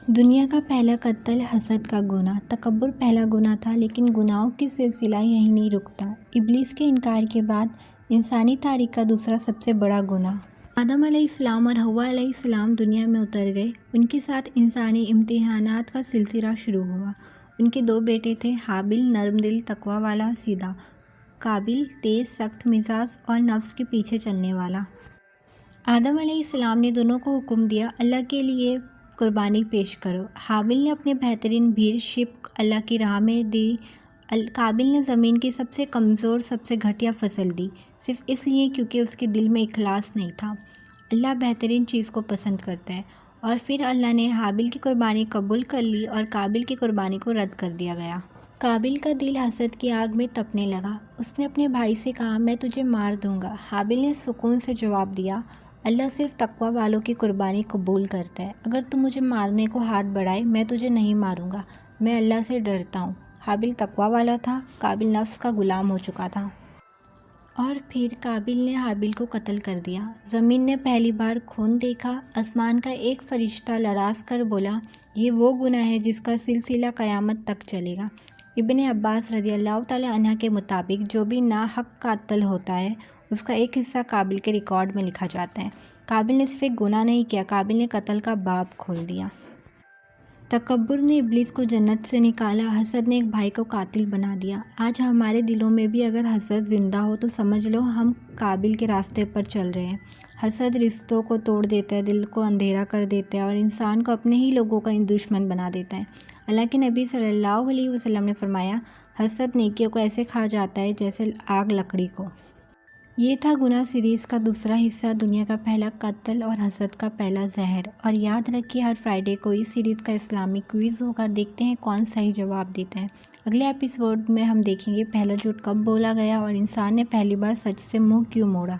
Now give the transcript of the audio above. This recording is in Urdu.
دنیا کا پہلا قتل حسد کا گناہ۔ تکبر پہلا گناہ تھا، لیکن گناہوں کی سلسلہ یہیں نہیں رکتا۔ ابلیس کے انکار کے بعد انسانی تاریخ کا دوسرا سب سے بڑا گناہ۔ آدم علیہ السلام اور حوا علیہ السلام دنیا میں اتر گئے۔ ان کے ساتھ انسانی امتحانات کا سلسلہ شروع ہوا۔ ان کے دو بیٹے تھے، حابیل نرم دل تقوی والا سیدھا، قابیل تیز سخت مزاج اور نفس کے پیچھے چلنے والا۔ آدم علیہ السلام نے دونوں کو حکم دیا، اللہ کے لیے قربانی پیش کرو۔ حابیل نے اپنے بہترین بھیڑ شپ اللہ کی راہ میں دی۔ قابیل نے زمین کی سب سے کمزور سب سے گھٹیا فصل دی، صرف اس لیے کیونکہ اس کے دل میں اخلاص نہیں تھا۔ اللہ بہترین چیز کو پسند کرتا ہے۔ اور پھر اللہ نے حابیل کی قربانی قبول کر لی اور قابیل کی قربانی کو رد کر دیا گیا۔ قابیل کا دل حسد کی آگ میں تپنے لگا۔ اس نے اپنے بھائی سے کہا، میں تجھے مار دوں گا۔ حابیل نے سکون سے جواب دیا، اللہ صرف تقوی والوں کی قربانی قبول کرتا ہے۔ اگر تو مجھے مارنے کو ہاتھ بڑھائے، میں تجھے نہیں ماروں گا، میں اللہ سے ڈرتا ہوں۔ حابیل تقوی والا تھا، قابیل نفس کا غلام ہو چکا تھا۔ اور پھر قابیل نے حابیل کو قتل کر دیا۔ زمین نے پہلی بار خون دیکھا۔ آسمان کا ایک فرشتہ لرز کر بولا، یہ وہ گناہ ہے جس کا سلسلہ قیامت تک چلے گا۔ ابن عباس رضی اللہ تعالیٰ عنہ کے مطابق جو بھی ناحق قتل ہوتا ہے، اس کا ایک حصہ قابیل کے ریکارڈ میں لکھا جاتا ہے۔ قابیل نے صرف ایک گناہ نہیں کیا، قابیل نے قتل کا باب کھول دیا۔ تکبر نے ابلیس کو جنت سے نکالا، حسد نے ایک بھائی کو قاتل بنا دیا۔ آج ہمارے دلوں میں بھی اگر حسد زندہ ہو تو سمجھ لو ہم قابیل کے راستے پر چل رہے ہیں۔ حسد رشتوں کو توڑ دیتا ہے، دل کو اندھیرا کر دیتا ہے اور انسان کو اپنے ہی لوگوں کا دشمن بنا دیتا ہے۔ اللہ کے نبی صلی اللہ علیہ وسلم نے فرمایا، حسد نیکیوں کو ایسے کھا جاتا ہے جیسے آگ لکڑی کو۔ یہ تھا گناہ سیریز کا دوسرا حصہ، دنیا کا پہلا قتل اور حسد کا پہلا زہر۔ اور یاد رکھیے ہر فرائیڈے کو اس سیریز کا اسلامی کوئز ہوگا، دیکھتے ہیں کون صحیح جواب دیتا ہے۔ اگلے ایپیسوڈ میں ہم دیکھیں گے پہلا جھوٹ کب بولا گیا اور انسان نے پہلی بار سچ سے منہ کیوں موڑا۔